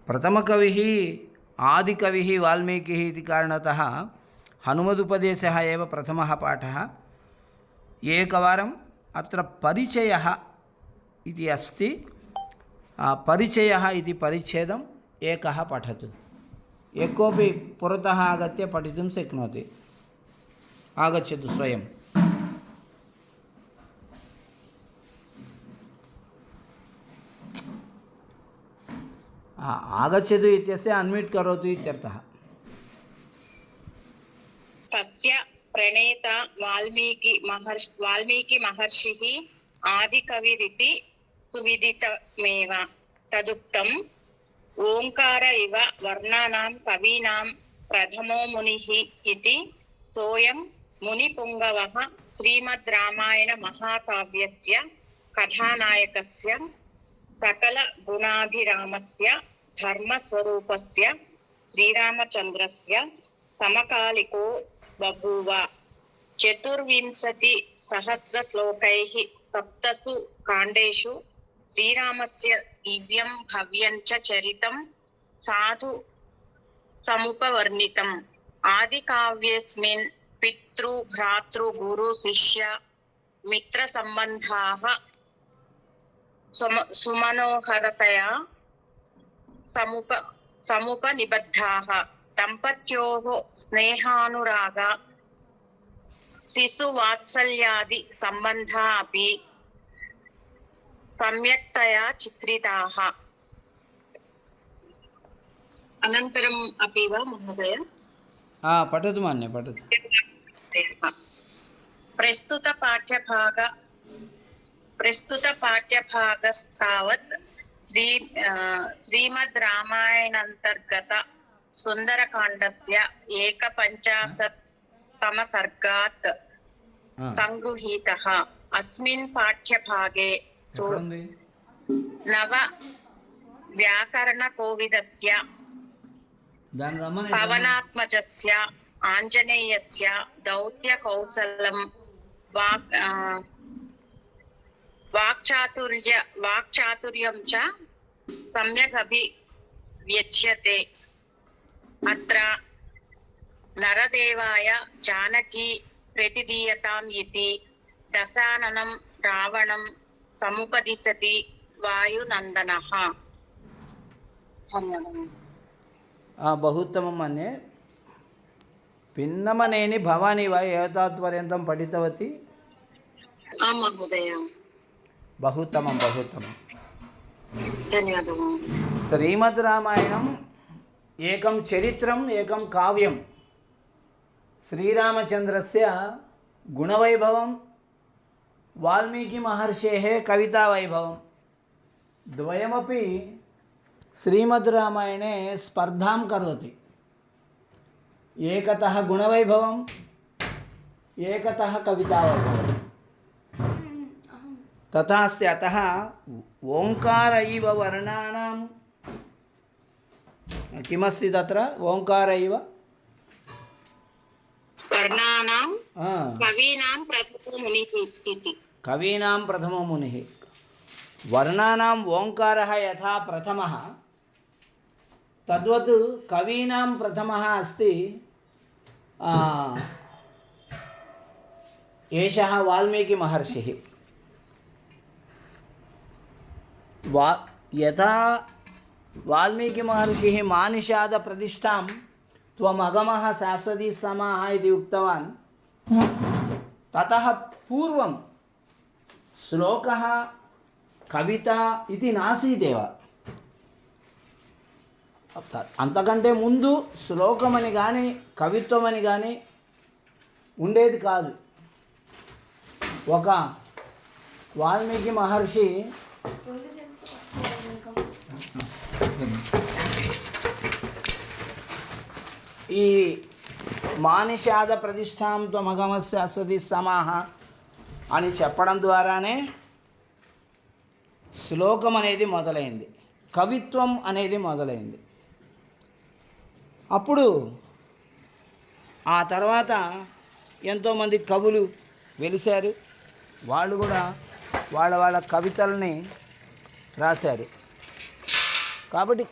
प्रथमकविः आदिकविः वाल्मीकिः इति कारणतः हनुमदुपदेशः एव प्रथमः पाठः। एकवारम् अत्र परिचयः इति अस्ति, परिचयः इति परिच्छेदम् एकः पठतु। यः कोऽपि पुरतः आगत्य पठितुं शक्नोति। आगच्छतु स्वयम्। आगच्छतु इत्यस्य अन्म्यूट् करोतु इत्यर्थः। तस्य प्रणेता वाल्मीकि महर्षिः आदिकविरिति सुविदितमेव। तदुक्तम् ओङ्कार इव वर्णानां कवीनां प्रथमो मुनिः इति। सोऽयं मुनिपुङ्गवः श्रीमद् रामायण महाकाव्यस्य कथानायकस्य सकलगुणाभिरामस्य धर्मस्वरूपस्य श्रीरामचन्द्रस्य समकालिको बभूव। 24 श्लोकैः 7 काण्डेषु श्रीरामस्य दिव्यं भव्यं च चरितं साधु समुपवर्णितम्। आदिकाव्येऽस्मिन् पितृ भ्रातृ गुरु शिष्य मित्रसम्बन्धाः सुमनोहरतया समुपनिबद्धाः। दम्पत्योः स्नेहानुराग शिशुवात्सल्यादि सम्बन्धाः अपि सम्यक्तया चित्रिताः। अनन्तरम् अपि वा महोदय? पठतु मान्य, पठतु। प्रस्तुत पाठ्यभागस्तावत् श्रीमद् रामायणान्तर्गत सुन्दरकाण्डस्य 51 सर्गात् सङ्गृहीतः। अस्मिन् पाठ्यभागे तु 9 व्याकरणकोविदस्य पवनात्मजस्य आञ्जनेयस्य दौत्यकौशलं वाक्चातुर्यं च सम्यक् अभिव्यज्यते। अत्र नरदेवाय जानकी प्रतिदीयताम् इति दशाननं रावणं समुपदिशति वायुनन्दनः। बहुत्तमं मन्ये। पिन्नमनेनि भवानी वा एतावत्पर्यन्तं पठितवती? आं महोदय। बहुत्तमं, बहुत्तमं। धन्यवादः। श्रीमद् रामायणम् एकं चरित्रम्, एकं काव्यं। श्रीरामचन्द्रस्य गुणवैभवं, वाल्मीकिमहर्षेः कवितावैभवं द्वयमपि श्रीमद् रामायणे स्पर्धां करोति। एकतः गुणवैभवम्, एकतः कवितावैभवम् तथा अस्ति। अतः ओङ्कार इव वर्णानां किमस्ति तत्र? ओङ्कार इव वर्णानां कवीनां प्रथमो मुनिः इति। कवीनां प्रथमो मुनिः। वर्णानाम् ओङ्कारः यथा प्रथमः, तद्वत् कवीनां प्रथमः अस्ति एषः वाल्मीकिमहर्षिः। यथा वाल्मीकिमहर्षिः मानिषादप्रतिष्ठां त्वमगमः शाश्वती समाः इति उक्तवान्, ततः पूर्वं श्लोकः कविता इति नासीदेव। అంతకంటే ముందు శ్లోకమని కానీ కవిత్వమని కానీ ఉండేది కాదు. ఒక వాల్మీకి మహర్షి ఈ మానిషాద ప్రతిష్టాం త్వమగమస్య అసది సమాహ అని చెప్పడం ద్వారానే శ్లోకం అనేది మొదలైంది, కవిత్వం అనేది మొదలైంది. అప్పుడు ఆ తర్వాత ఎంతోమంది కవులు వెలిశారు. వాళ్ళు కూడా వాళ్ళ కవితల్ని రాశారు. కాబట్టి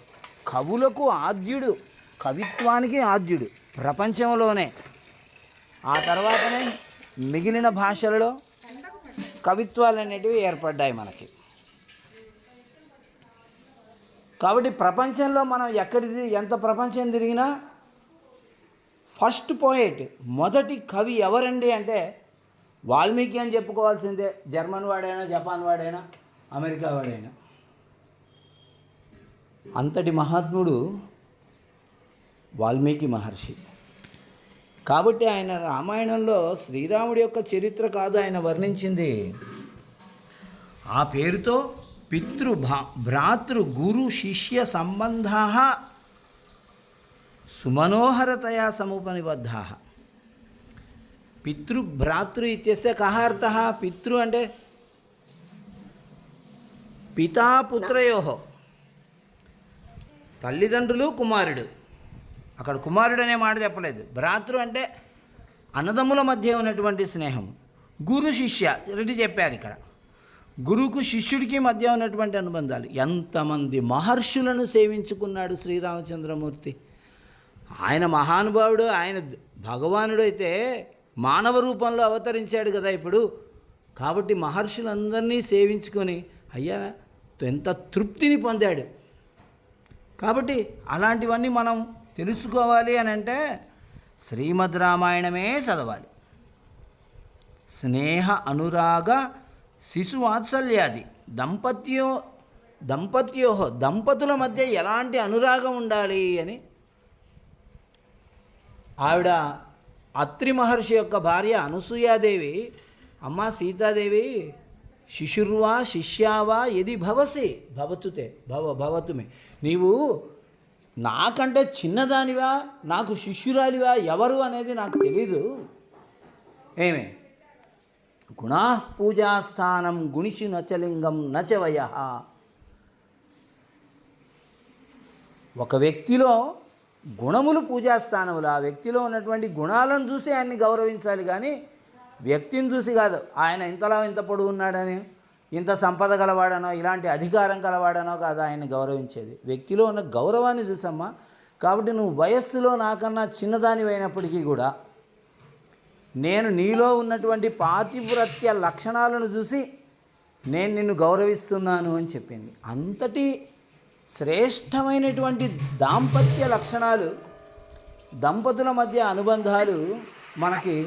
కవులకు ఆద్యుడు, కవిత్వానికి ఆద్యుడు ప్రపంచంలోనే. ఆ తర్వాతనే మిగిలిన భాషలలో కవిత్వాలు అనేటివి ఏర్పడ్డాయి మనకి. కాబట్టి ప్రపంచంలో మనం ఎంత ప్రపంచం తిరిగినా ఫస్ట్ పోయెట్, మొదటి కవి ఎవరండి అంటే వాల్మీకి అని చెప్పుకోవాల్సిందే. జర్మన్ వాడైనా, జపాన్ వాడైనా, అమెరికా వాడైనా. అంతటి మహాత్ముడు వాల్మీకి మహర్షి. కాబట్టి ఆయన రామాయణంలో శ్రీరాముడి యొక్క చరిత్ర కాదు ఆయన వర్ణించింది, ఆ పేరుతో భ్రాతృ గురు శిష్య సంబంధా సుమనోహరతయా సముపనిబద్ధా. పితృభ్రాతృ ఇత్యస్య కః అర్థః? పితృ అంటే పితాపుత్రయోః, తల్లిదండ్రులు కుమారుడు. అక్కడ కుమారుడు అనే మాట చెప్పలేదు. భ్రాతృ అంటే అన్నదమ్ముల మధ్య ఉన్నటువంటి స్నేహం. గురు శిష్య రెండు చెప్పారు ఇక్కడ. గురువుకు శిష్యుడికి మధ్య ఉన్నటువంటి అనుబంధాలు. ఎంతమంది మహర్షులను సేవించుకున్నాడు శ్రీరామచంద్రమూర్తి. ఆయన మహానుభావుడు, ఆయన భగవానుడు అయితే మానవ రూపంలో అవతరించాడు కదా ఇప్పుడు. కాబట్టి మహర్షులందరినీ సేవించుకొని అయ్యా ఎంత తృప్తిని పొందాడు. కాబట్టి అలాంటివన్నీ మనం తెలుసుకోవాలి అని అంటే శ్రీమద్ రామాయణమే చదవాలి. స్నేహ అనురాగ శిశు వాత్సల్యాది దంపతుల మధ్య ఎలాంటి అనురాగం ఉండాలి అని ఆవిడ అత్రి మహర్షి యొక్క భార్య అనసూయాదేవి, అమ్మ సీతాదేవి, శిశుర్వా శిష్యావా యది భవసి భవతుతే భవతుమే, నీవు నాకంటే చిన్నదానివా, నాకు శిష్యురాలివా, ఎవరు అనేది నాకు తెలీదు. ఏమే గుణా పూజాస్థానం గుణిషు నచలింగం నచవయ. ఒక వ్యక్తిలో గుణములు పూజాస్థానములు. ఆ వ్యక్తిలో ఉన్నటువంటి గుణాలను చూసి ఆయన్ని గౌరవించాలి, కానీ వ్యక్తిని చూసి కాదు. ఆయన ఇంతలా ఇంత పొడుగు ఉన్నాడని, ఇంత సంపద గలవాడనో, ఇలాంటి అధికారం గలవాడనో కాదు ఆయన్ని గౌరవించేది. వ్యక్తిలో ఉన్న గౌరవాన్ని చూసమ్మా. కాబట్టి నువ్వు వయస్సులో నాకన్నా చిన్నదానివైనప్పటికీ కూడా నేను నీలో ఉన్నటువంటి పాతివ్రత్య లక్షణాలను చూసి నేను నిన్ను గౌరవిస్తున్నాను అని చెప్పింది. అంతటి శ్రేష్టమైనటువంటి దాంపత్య లక్షణాలు, దంపతుల మధ్య అనుబంధాలు మనకి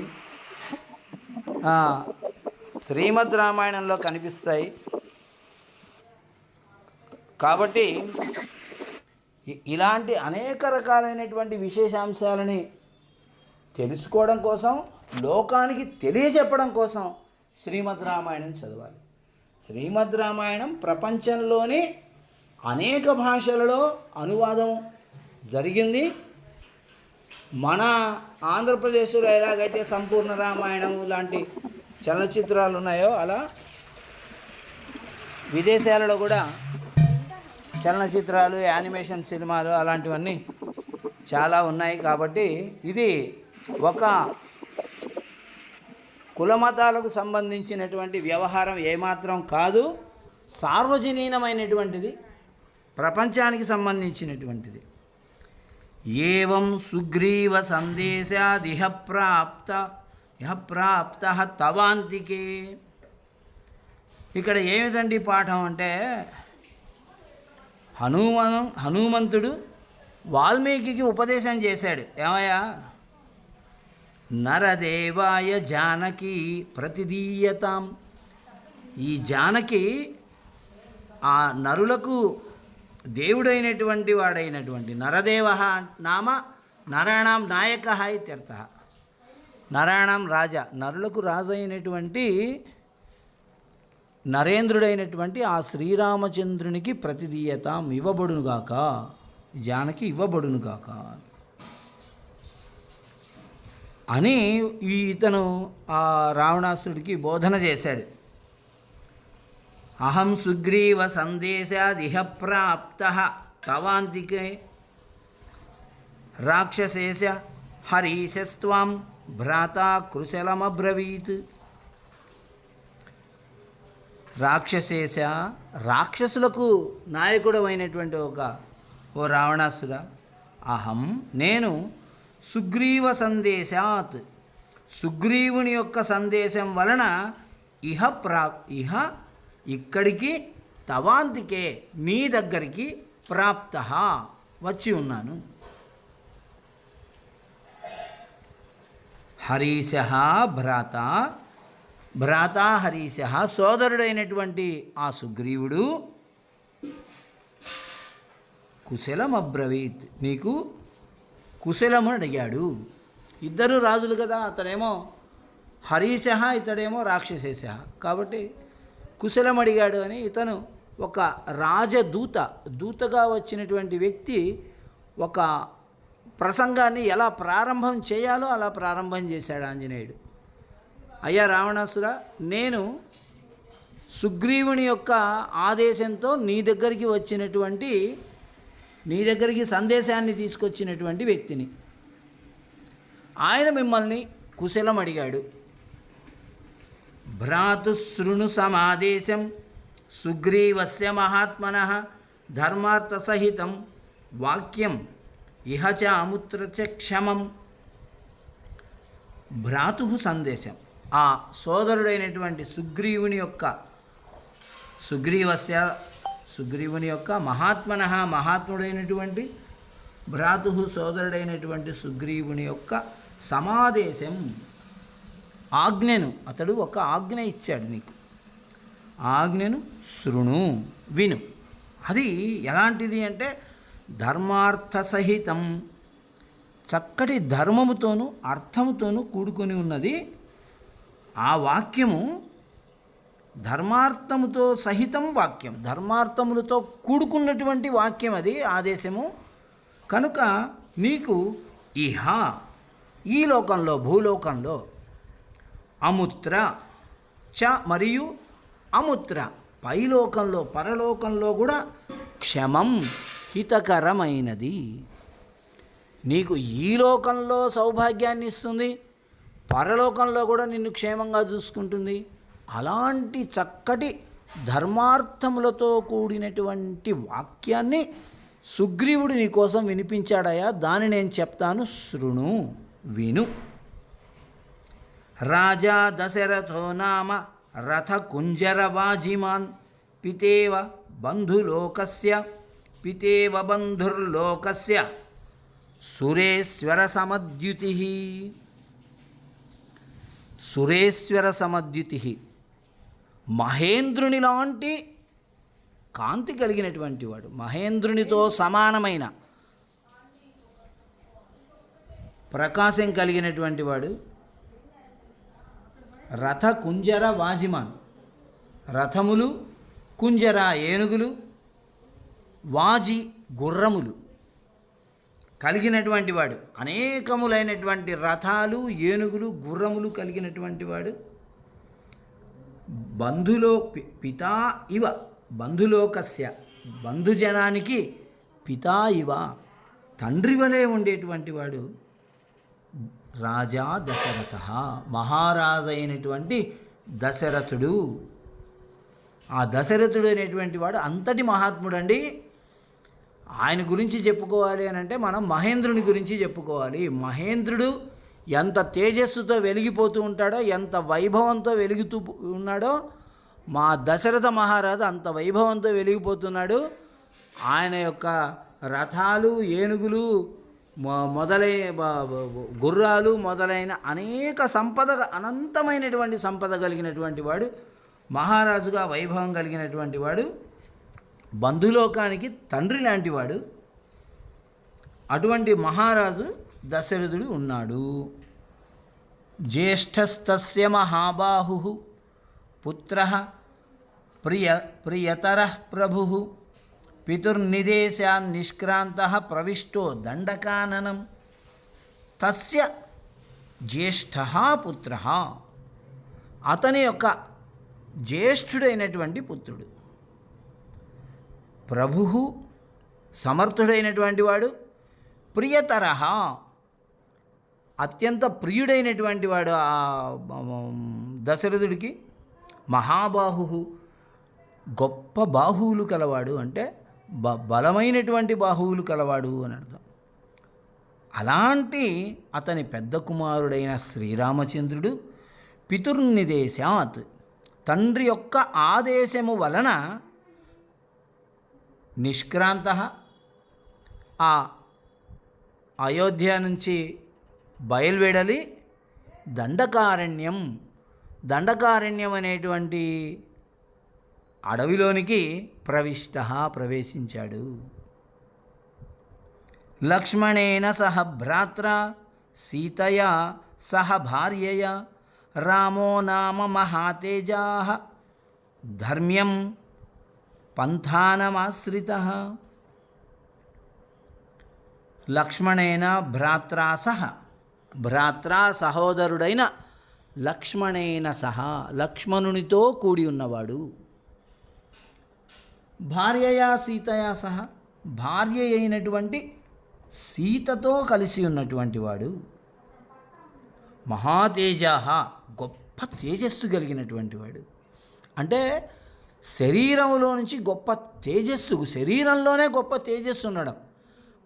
శ్రీమద్ రామాయణంలో కనిపిస్తాయి. కాబట్టి ఇలాంటి అనేక రకాలైనటువంటి విశేషాంశాలని తెలుసుకోవడం కోసం, లోకానికి తెలియజెప్పడం కోసం శ్రీమద్ రామాయణం చదవాలి. శ్రీమద్ రామాయణం ప్రపంచంలోని అనేక భాషలలో అనువాదం జరిగింది. మన ఆంధ్రప్రదేశ్లో ఎలాగైతే సంపూర్ణ రామాయణం లాంటి చలనచిత్రాలు ఉన్నాయో అలా విదేశాలలో కూడా చలనచిత్రాలు, యానిమేషన్ సినిమాలు అలాంటివన్నీ చాలా ఉన్నాయి. కాబట్టి ఇది ఒక కులమతాలకు సంబంధించినటువంటి వ్యవహారం ఏమాత్రం కాదు, సార్వజనీనమైనటువంటిది, ప్రపంచానికి సంబంధించినటువంటిది. ఏవం సుగ్రీవ సందేశాదిహ ప్రాప్త తవాంతికే. ఇక్కడ ఏమిటండి పాఠం అంటే హనుమంతుడు వాల్మీకి ఉపదేశం చేశాడు. ఏమయ్యా, నరదేవాయ జానకి ప్రతిదీయతాం. ఈ జానకి ఆ నరులకు దేవుడైనటువంటి వాడైనటువంటి నరదేవ నామ నరాణం నాయక ఇత్యర్థ. నరాణం రాజా, నరులకు రాజు అయినటువంటి నరేంద్రుడైనటువంటి ఆ శ్రీరామచంద్రునికి ప్రతిదీయతాం ఇవ్వబడునుగాక, జానకి ఇవ్వబడునుగాక అని ఇతను ఆ రావణాసుడికి బోధన చేశాడు. అహం సుగ్రీవ సందేశాదిహ ప్రాప్త తవాంతికే రాక్షసేశ హరీశస్త్వాం భ్రాతా కృశలమబ్రవీత్. రాక్షసేశ, రాక్షసులకు నాయకుడు అయినటువంటి ఒక ఓ రావణాసురా, అహం నేను సుగ్రీవ సందేశాత్ సుగ్రీవుని యొక్క సందేశం వలన ఇహ ఇక్కడికి తవాంతికే నీ దగ్గరికి ప్రాప్త వచ్చి ఉన్నాను. హరీశ భ్రాత హరీశ సోదరుడైనటువంటి ఆ సుగ్రీవుడు కుశలమబ్రవీత్ నీకు కుశలము అడిగాడు. ఇద్దరు రాజులు కదా, అతడేమో హరీశ, ఇతడేమో రాక్షసేశ, కాబట్టి కుశలం అడిగాడు అని ఇతను ఒక దూతగా వచ్చినటువంటి వ్యక్తి ఒక ప్రసంగాన్ని ఎలా ప్రారంభం చేయాలో అలా ప్రారంభం చేశాడు ఆంజనేయుడు. అయ్యా రావణాసుర, నేను సుగ్రీవుని యొక్క ఆదేశంతో నీ దగ్గరికి సందేశాన్ని తీసుకొచ్చినటువంటి వ్యక్తిని. ఆయన మిమ్మల్ని కుశలం అడిగాడు. భ్రాతుశృణు సమాదేశం సుగ్రీవస్య మహాత్మనః ధర్మార్థసహితం వాక్యం ఇహ చ అముత్ర చ క్షమం. భ్రాతు సందేశం, ఆ సోదరుడైనటువంటి సుగ్రీవుని యొక్క మహాత్ముడైనటువంటి భ్రాతు సోదరుడైనటువంటి సుగ్రీవుని యొక్క సమాదేశం, ఆజ్ఞను, అతడు ఒక ఆజ్ఞ ఇచ్చాడు నీకు. ఆజ్ఞను శృణు, విను. అది ఎలాంటిది అంటే ధర్మార్థ సహితం, చక్కటి ధర్మముతోనూ అర్థముతోనూ కూడుకొని ఉన్నది. ఆ వాక్యము ధర్మార్థముతో సహితం వాక్యం, ధర్మార్థములతో కూడుకున్నటువంటి వాక్యం, అది ఆదేశము. కనుక నీకు ఇహ ఈ లోకంలో, భూలోకంలో, అముత్ర చ మరియు అముత్ర పైలోకంలో, పరలోకంలో కూడా క్షమం హితకరమైనది. నీకు ఈ లోకంలో సౌభాగ్యాన్ని ఇస్తుంది, పరలోకంలో కూడా నిన్ను క్షేమంగా చూసుకుంటుంది. అలాంటి చక్కటి ధర్మార్థములతో కూడినటువంటి వాక్యాన్ని సుగ్రీవుడు నీ కోసం వినిపించాడయా, దాన్ని నేను చెప్తాను, శృణు, విను. రాజా దశరథో నామ రథ కుంజరవాజిమాన్ పితేవ బంధుర్లోకస్య సురేశ్వర సమద్యుతి, మహేంద్రుని లాంటి కాంతి కలిగినటువంటి వాడు, మహేంద్రునితో సమానమైన ప్రకాశం కలిగినటువంటి వాడు. రథ కుంజర వాజిమాన్, రథములు, కుంజర ఏనుగులు, వాజి గుర్రములు కలిగినటువంటి వాడు, అనేకములైనటువంటి రథాలు, ఏనుగులు, గుర్రములు కలిగినటువంటి వాడు. పితా ఇవ బంధులోకస్య, బంధుజనానికి పితా ఇవ తండ్రి వలె ఉండేటువంటి వాడు రాజా దశరథ, మహారాజైనటువంటి దశరథుడు. ఆ దశరథుడు అనేటువంటి వాడు అంతటి మహాత్ముడండి. ఆయన గురించి చెప్పుకోవాలి అని అంటే మనం మహేంద్రుని గురించి చెప్పుకోవాలి. మహేంద్రుడు ఎంత తేజస్సుతో వెలిగిపోతూ ఉంటాడో, ఎంత వైభవంతో వెలుగుతూ ఉన్నాడో, మా దశరథ మహారాజు అంత వైభవంతో వెలిగిపోతున్నాడు. ఆయన యొక్క రథాలు, ఏనుగులు గుర్రాలు మొదలైన అనేక సంపద, అనంతమైనటువంటి సంపద కలిగినటువంటి వాడు, మహారాజుగా వైభవం కలిగినటువంటి వాడు, బంధులోకానికి తండ్రి లాంటివాడు. అటువంటి మహారాజు దశరథుడు ఉన్నాడు. జ్యేష్ఠస్తస్య మహాబాహు పుత్రః ప్రియతరః ప్రభుః పితుర్నిదేశాన్ నిష్క్రాంతః ప్రవిష్టో దండకాననం తస్య జ్యేష్ఠః పుత్రః, అతని యొక్క జ్యేష్ఠుడైనటువంటి పుత్రుడు. ప్రభుః సమర్థుడైనటువంటి వాడు, ప్రియతరః అత్యంత ప్రియుడైనటువంటి వాడు ఆ దశరథుడికి. మహాబాహు గొప్ప బాహువులు కలవాడు, అంటే బలమైనటువంటి బాహువులు కలవాడు అని అర్థం. అలాంటి అతని పెద్ద కుమారుడైన శ్రీరామచంద్రుడు పితుర్నిదేశాత్ తండ్రి యొక్క ఆదేశము వలన నిష్క్రాంత ఆ అయోధ్య నుంచి బయలువెడలి దండకారణ్యం అనేటువంటి అడవిలోనికి ప్రవేశించాడు. లక్ష్మణేన సహ భ్రాత్ర సీతయా సహ భార్యయా రామో నామ మహాతేజా ధర్మ్యం పంథానమాశ్రితః. లక్ష్మణేన భ్రాత్రా సహ, భ్రాత్రా సహోదరుడైన లక్ష్మణేన సహా లక్ష్మణునితో కూడి ఉన్నవాడు. భార్యయా సీతయా సహా భార్య అయినటువంటి సీతతో కలిసి ఉన్నటువంటి వాడు. మహాతేజా గొప్ప తేజస్సు కలిగినటువంటి వాడు. అంటే శరీరంలో నుంచి గొప్ప తేజస్సు, శరీరంలోనే గొప్ప తేజస్సు ఉండడం.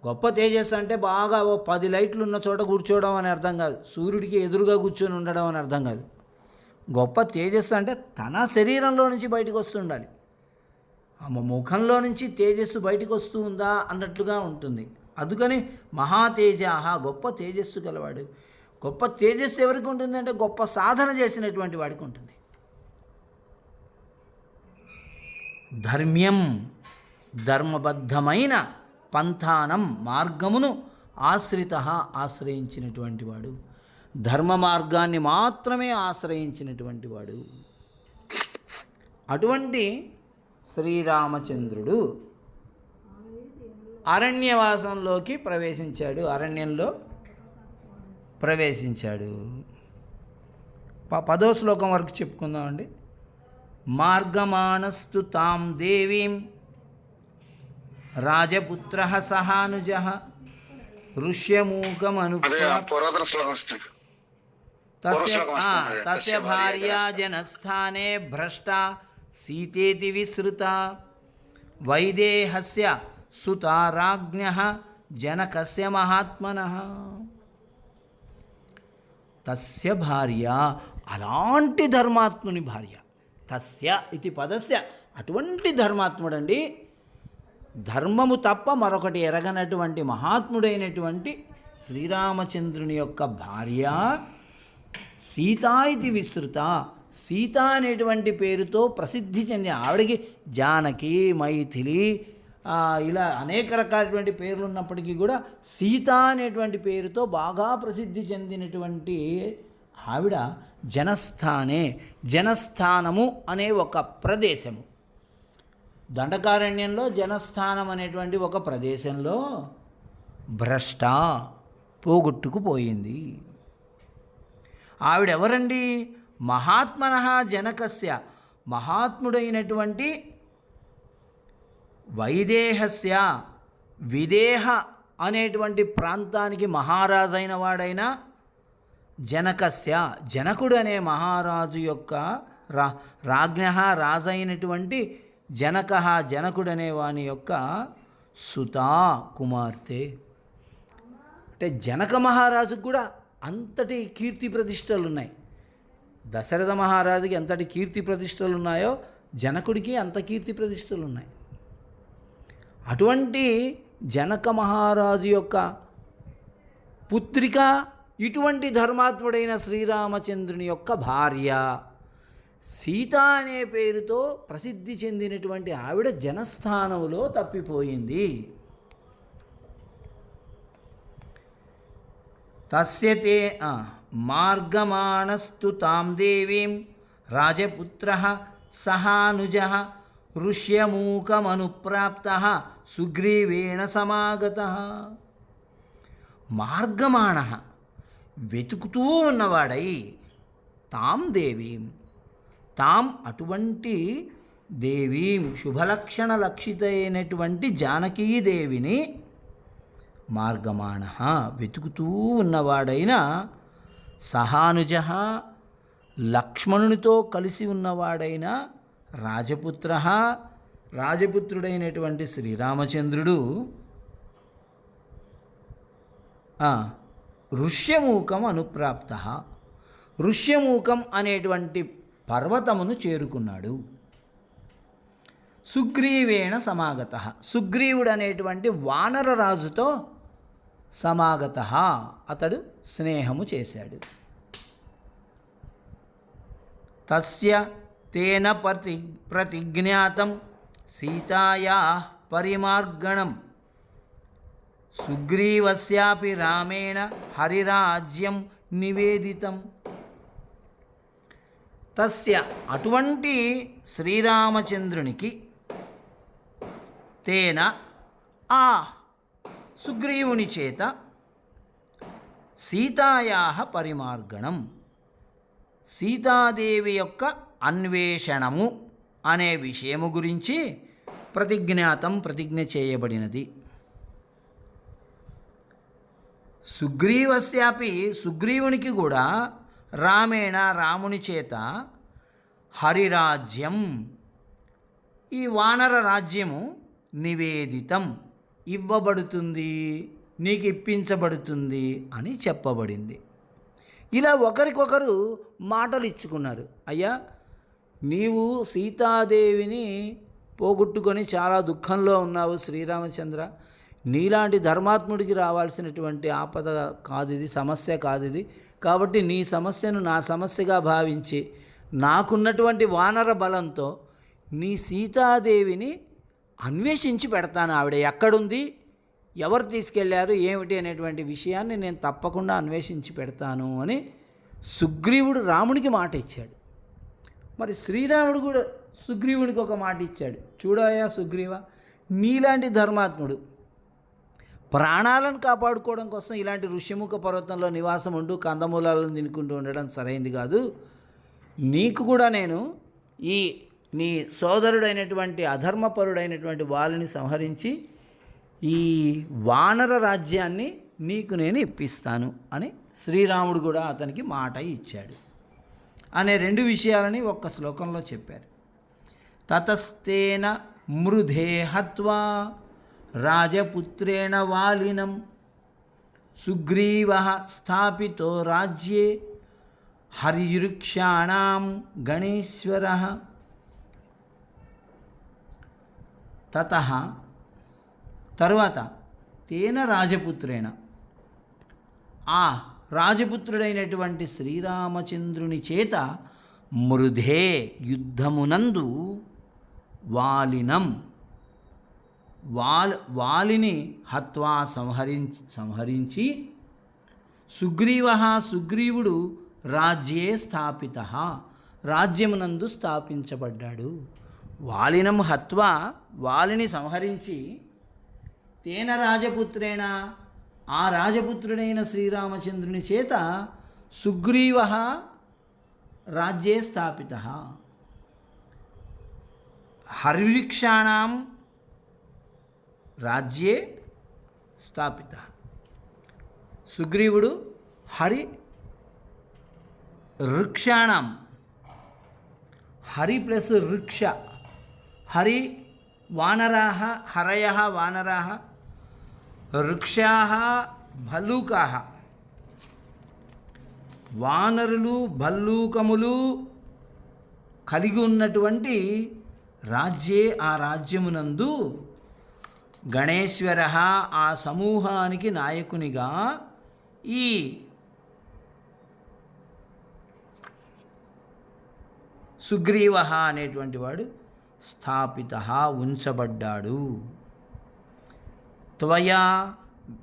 గొప్ప తేజస్సు అంటే బాగా 10 లైట్లు ఉన్న చోట కూర్చోవడం అని అర్థం కాదు, సూర్యుడికి ఎదురుగా కూర్చొని ఉండడం అని అర్థం కాదు. గొప్ప తేజస్సు అంటే తన శరీరంలో నుంచి బయటకు వస్తుండాలి. ముఖంలో నుంచి తేజస్సు బయటకు వస్తూ ఉందా అన్నట్లుగా ఉంటుంది. అందుకని మహాతేజాహ గొప్ప తేజస్సు గలవాడు. గొప్ప తేజస్సు ఎవరికి ఉంటుంది అంటే గొప్ప సాధన చేసినటువంటి వాడికి ఉంటుంది. ధర్మ్యం ధర్మబద్ధమైన పంథానం మార్గమును ఆశ్రయించినటువంటి వాడు, ధర్మ మార్గాన్ని మాత్రమే ఆశ్రయించినటువంటి వాడు. అటువంటి శ్రీరామచంద్రుడు అరణ్యవాసంలోకి ప్రవేశించాడు, అరణ్యంలో ప్రవేశించాడు. 10వ శ్లోకం వరకు చెప్పుకుందామండి. మార్గమానస్తు తాం దేవీం రాజపుత్ర సహానుజ ఋష్యమూకమను తస్య భార్యా జనస్థానే భ్రష్టా సీతేతి విసృత వైదేహస్య సుతా రాజ్ఞః జనకస్య మహాత్మనః. తస్య భార్య అలాంటి ధర్మాత్ముని భార్య. తస్య ఇది పదస్య అటువంటి ధర్మాత్ముడండి, ధర్మము తప్ప మరొకటి ఎరగనటువంటి మహాత్ముడైనటువంటి శ్రీరామచంద్రుని యొక్క భార్య సీతా ఇది విస్తృత, సీత అనేటువంటి పేరుతో ప్రసిద్ధి చెంది, ఆవిడకి జానకి, మైథిలి ఇలా అనేక రకాలైనటువంటి పేర్లు ఉన్నప్పటికీ కూడా సీత అనేటువంటి పేరుతో బాగా ప్రసిద్ధి చెందినటువంటి ఆవిడ జనస్థానము అనే ఒక ప్రదేశము, దండకారణ్యంలో జనస్థానం అనేటువంటి ఒక ప్రదేశంలో భ్రష్ట పోగొట్టుకుపోయింది. ఆవిడెవరండి? మహాత్మనః జనకస్య మహాత్ముడైనటువంటి వైదేహస్య విదేహ అనేటువంటి ప్రాంతానికి మహారాజైన వాడైన జనకస్య జనకుడు అనే మహారాజు యొక్క రాజ్ఞ రాజైనటువంటి జనకుడనే వాని యొక్క సుతా కుమార్తె. అంటే జనక మహారాజుకు కూడా అంతటి కీర్తి ప్రతిష్టలు ఉన్నాయి. దశరథ మహారాజుకి ఎంతటి కీర్తి ప్రతిష్టలు ఉన్నాయో జనకుడికి అంత కీర్తి ప్రతిష్టలు ఉన్నాయి. అటువంటి జనక మహారాజు యొక్క పుత్రిక ఇటువంటి ధర్మాత్ముడైన శ్రీరామచంద్రుని యొక్క భార్య సీత అనే పేరుతో ప్రసిద్ధి చెందినటువంటి ఆవిడ జనస్థానంలో తప్పిపోయింది. తస్యతే మార్గమానస్తు తాం దేవీం రాజపుత్రః సహానుజః ఋష్యమూకమనుప్రాప్తః సుగ్రీవేణ సమాగతః. మార్గమాణః వెతుకుతూ ఉన్నవాడై, తాం దేవీం తాం అటువంటి దేవీం శుభలక్షణ లక్షిత అయినటువంటి జానకీదేవిని మార్గమాణః వెతుకుతూ ఉన్నవాడైన సహానుజ లక్ష్మణునితో కలిసి ఉన్నవాడైన రాజపుత్ర రాజపుత్రుడైనటువంటి శ్రీరామచంద్రుడు ఋష్యమూకం అనుప్రాప్త, ఋష్యమూకం అనేటువంటి పర్వతమును చేరుకున్నాడు. సుగ్రీవేణ సమాగత, సుగ్రీవుడు అనేటువంటి వానర రాజుతో సమాగత, అతడు స్నేహము చేశాడు. తస్య తేన ప్రతిజ్ఞాతం సీతాయా పరిమార్గణం సుగ్రీవస్యాపి రామేణ హరిరాజ్యం నివేదితం. తస్య అటువంటి శ్రీరామచంద్రునికి తేన ఆ సుగ్రీవుని చేత సీతాయా పరిమార్గణం, సీతాదేవి యొక్క అన్వేషణము అనే విషయము గురించి ప్రతిజ్ఞ చేయబడినది. సుగ్రీవస్యాపి, సుగ్రీవునికి కూడా రామేణ రాముని చేత హరిరాజ్యం, ఈ వానర రాజ్యము నివేదితం ఇవ్వబడుతుంది, నీకు ఇప్పించబడుతుంది అని చెప్పబడింది. ఇలా ఒకరికొకరు మాటలు ఇచ్చుకున్నారు. అయ్యా, నీవు సీతాదేవిని పోగొట్టుకొని చాలా దుఃఖంలో ఉన్నావు శ్రీరామచంద్ర, నీలాంటి ధర్మాత్ముడికి రావాల్సినటువంటి ఆపద కాదు ఇది, సమస్య కాదు ఇది. కాబట్టి నీ సమస్యను నా సమస్యగా భావించి నాకున్నటువంటి వానర బలంతో నీ సీతాదేవిని అన్వేషించి పెడతాను. ఆవిడ ఎక్కడుంది, ఎవరు తీసుకెళ్లారు, ఏమిటి అనేటువంటి విషయాన్ని నేను తప్పకుండా అన్వేషించి పెడతాను అని సుగ్రీవుడు రామునికి మాట ఇచ్చాడు. మరి శ్రీరాముడు కూడా సుగ్రీవునికి ఒక మాట ఇచ్చాడు. చూడయా సుగ్రీవ, నీలాంటి ధర్మాత్ముడు ప్రాణాలను కాపాడుకోవడం కోసం ఇలాంటి ఋష్యముఖ పర్వతంలో నివాసం ఉంటూ కందమూలాలను తినుకుంటూ ఉండడం సరైంది కాదు. నీకు కూడా నేను ఈ నీ సోదరుడైనటువంటి అధర్మపరుడైనటువంటి వాళ్ళని సంహరించి ఈ వానర రాజ్యాన్ని నీకు నేను ఇప్పిస్తాను అని శ్రీరాముడు కూడా అతనికి మాట ఇచ్చాడు అనే రెండు విషయాలని ఒక్క శ్లోకంలో చెప్పారు. తతస్తేన మృధే హత్వా రాజపుత్రేణ వాలినం సుగ్రీవః స్థాపితో రాజ్యే హరివృక్షాణాం గణేశ్వరః. తతః తరువాత తేన రాజపుత్రేణ, ఆ రాజపుత్రుడైనటువంటి శ్రీరామచంద్రుని చేత మృధే యుద్ధమునందు వాలినం, వాలిని హత్వా సంహరించి సుగ్రీవుడు రాజ్యే స్థాపిత, రాజ్యమునందు స్థాపించబడ్డాడు. వాలినం హత్వా, వాలిని సంహరించి తేన రాజపుత్రేణ, ఆ రాజపుత్రుడైన శ్రీరామచంద్రుని చేత సుగ్రీవ రాజ్యే స్థాపిత, హరివృక్షాణం రాజ్యే స్థాపిత. సుగ్రీవుడు హరి వృక్షాణం, హరి ప్లస్ వృక్ష, హరి వానరాः, హరయः వానరాः, వృక్షాः భల్లూకాः, వానరులు భల్లూకములు కలిగి ఉన్నటువంటి రాజ్యే, ఆ రాజ్యమునందు గణేశ్వర, ఆ సమూహానికి నాయకునిగా ఈ సుగ్రీవ అనేటువంటి వాడు స్థాపిత, ఉంచబడ్డాడు. త్వయా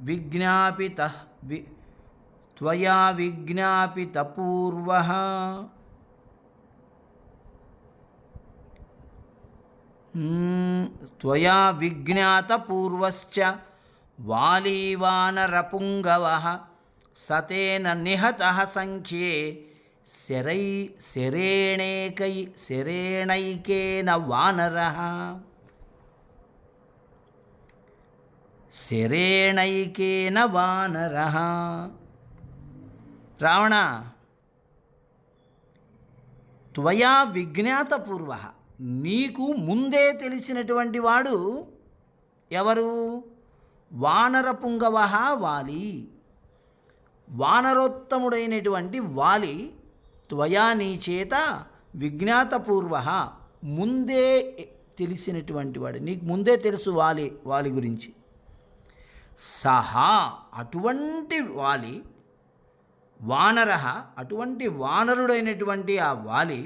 విజ్ఞాపిత పూర్వః, త్వయా విజ్ఞాత పూర్వశ్చ వాలీవానరపుంగవః సతేన నిహతః సంఖ్యే శరేణైకేన వానరః. శరేణైకేన వానరః. రావణ, త్వయా విజ్ఞాతపూర్వః, నీకు ముందే తెలిసినటువంటి వాడు ఎవరు? వానర పుంగవః వాలి. వానరోత్తముడైనటువంటి వాలి త్వయా నీ చేత విజ్ఞాతపూర్వ, ముందే తెలిసినటువంటి వాడు, నీకు ముందే తెలుసు వాలి గురించి. సహా, అటువంటి వాలి, వానర, అటువంటి వానరుడైనటువంటి ఆ వాలి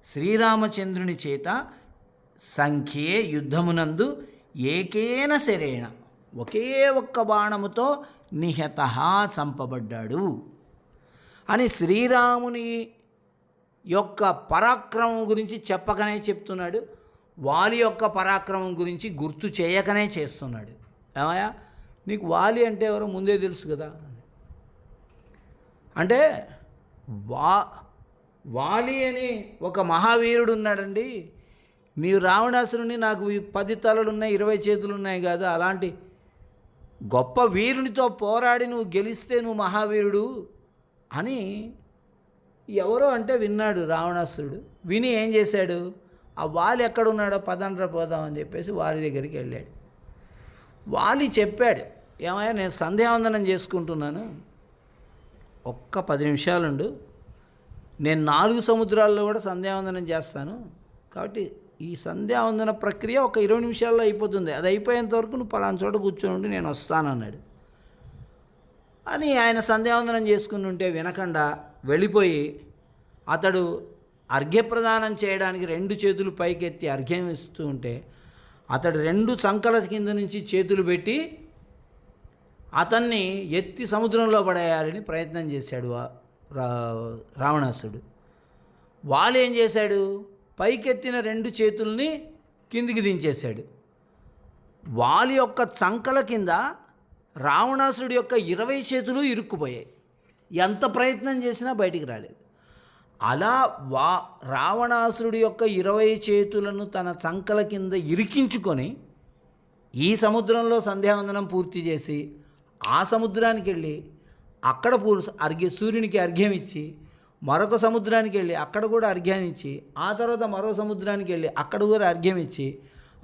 శ్రీరామచంద్రుని చేత సంఖ్యే యుద్ధమునందు ఏకేన శరేణ, ఒకే ఒక్క బాణముతో నిహత, చంపబడ్డాడు అని శ్రీరాముని యొక్క పరాక్రమం గురించి చెప్పకనే చెప్తున్నాడు. వాలి యొక్క పరాక్రమం గురించి గుర్తు చేయకనే చేస్తున్నాడు. ఏమయ్యా, నీకు వాలి అంటే ఎవరో ముందే తెలుసు కదా. అంటే వాలి అని ఒక మహావీరుడు ఉన్నాడండి. నీవు రావణాసురుని, నాకు 10 తలలు ఉన్నాయి, 20 చేతులు ఉన్నాయి కదా, అలాంటి గొప్ప వీరునితో పోరాడి నువ్వు గెలిస్తే నువ్వు మహావీరుడు అని ఎవరో అంటే విన్నాడు రావణాసురుడు. విని ఏం చేశాడు? ఆ వాలి ఎక్కడున్నాడో పదండ్ర పోదామని చెప్పేసి వాలి దగ్గరికి వెళ్ళాడు. వాలి చెప్పాడు, ఏమయ్యా నేను సంధ్యావందనం చేసుకుంటున్నాను, ఒక్క 10 నిమిషాలుండు, నేను 4 సముద్రాల్లో కూడా సంధ్యావందనం చేస్తాను, కాబట్టి ఈ సంధ్యావందన ప్రక్రియ ఒక 20 నిమిషాల్లో అయిపోతుంది, అది అయిపోయేంత వరకు నువ్వు పలానా చోట కూర్చొని ఉండి నేను వస్తానన్నాడు. అని ఆయన సంధ్యావందనం చేసుకుని ఉంటే వినకుండా వెళ్ళిపోయి అతడు అర్ఘ్యప్రదానం చేయడానికి 2 చేతులు పైకెత్తి అర్ఘ్యం ఇస్తూ ఉంటే అతడు 2 చంకల కింద నుంచి చేతులు పెట్టి అతన్ని ఎత్తి సముద్రంలో పడేయాలని ప్రయత్నం చేశాడు రావణాసుడు. వాలి ఏం చేశాడు? పైకెత్తిన 2 చేతుల్ని కిందికి దించేశాడు. వాలి యొక్క చంకల కింద రావణాసుడి యొక్క 20 చేతులు ఇరుక్కుపోయాయి. ఎంత ప్రయత్నం చేసినా బయటికి రాలేదు. అలా రావణాసురుడి యొక్క 20 చేతులను తన చంకల కింద ఇరికించుకొని ఈ సముద్రంలో సంధ్యావందనం పూర్తి చేసి ఆ సముద్రానికి వెళ్ళి అక్కడ సూర్యునికి అర్ఘ్యం ఇచ్చి మరొక సముద్రానికి వెళ్ళి అక్కడ కూడా అర్ఘ్యాన్ని ఇచ్చి ఆ తర్వాత మరో సముద్రానికి వెళ్ళి అక్కడ కూడా అర్ఘ్యం ఇచ్చి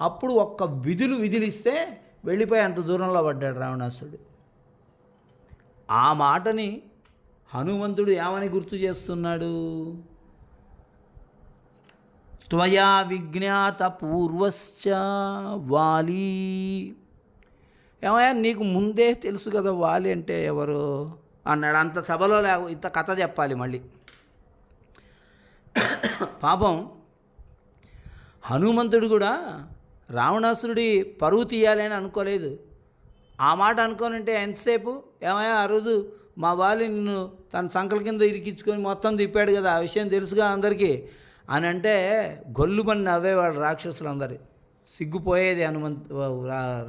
అప్పుడు ఒక్క విధిలిస్తే వెళ్ళిపోయి అంత దూరంలో పడ్డాడు రావణాసురుడు. ఆ మాటని హనుమంతుడు ఏమని గుర్తు చేస్తున్నాడు? త్వయా విజ్ఞాత పూర్వశ్చ వాలి. ఏమయ్యా నీకు ముందే తెలుసు కదా వాలి అంటే ఎవరు అన్నాడు. అంత సభలో ఇంత కథ చెప్పాలి మళ్ళీ. పాపం హనుమంతుడు కూడా రావణాసురుడి పరువు తీయాలని అనుకోలేదు. ఆ మాట అనుకోనంటే ఎంతసేపు, ఏమయ్యా ఆ రోజు మా వాలి నిన్ను తన సంకల కింద ఇరికించుకొని మొత్తం తిప్పాడు కదా, ఆ విషయం తెలుసుగా అందరికీ అని అంటే గొల్లుమని నవ్వేవాడు రాక్షసులందరి, సిగ్గుపోయేది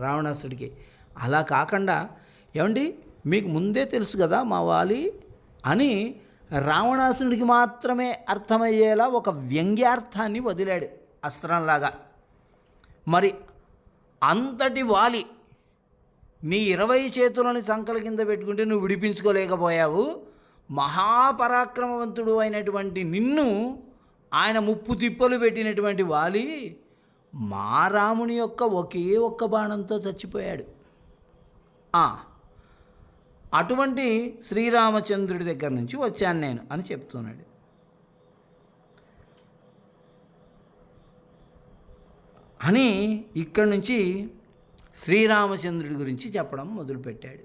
రావణాసుడికి. అలా కాకుండా ఏమండి మీకు ముందే తెలుసు కదా మా వాలి అని రావణాసుడికి మాత్రమే అర్థమయ్యేలా ఒక వ్యంగ్యార్థాన్ని వదిలాడు అస్త్రంలాగా. మరి అంతటి వాలి నీ 20 చేతులని చంకల కింద పెట్టుకుంటే నువ్వు విడిపించుకోలేకపోయావు. మహాపరాక్రమవంతుడు అయినటువంటి నిన్ను ఆయన ముప్పు తిప్పలు పెట్టినటువంటి వాలి మా రాముని యొక్క ఒకే ఒక్క బాణంతో చచ్చిపోయాడు. అటువంటి శ్రీరామచంద్రుడి దగ్గర నుంచి వచ్చాను నేను అని చెప్తున్నాడు. అని ఇక్కడి నుంచి శ్రీరామచంద్రుడి గురించి చెప్పడం మొదలుపెట్టాడు.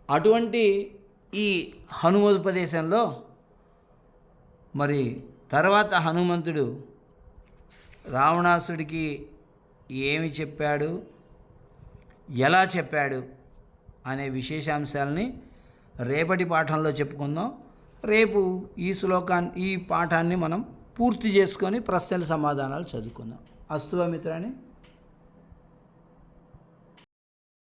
అటువంటి ఈ హనుమోపదేశంలో మరి తర్వాత హనుమంతుడు రావణాసుడికి ఏమి చెప్పాడు, ఎలా చెప్పాడు అనే విశేషాంశాలని రేపటి పాఠంలో చెప్పుకుందాం. రేపు ఈ పాఠాన్ని మనం పూర్తి చేసుకొని ప్రశ్నల సమాధానాలు చదువుకుందాం. అస్తువా మిత్రాన్ని.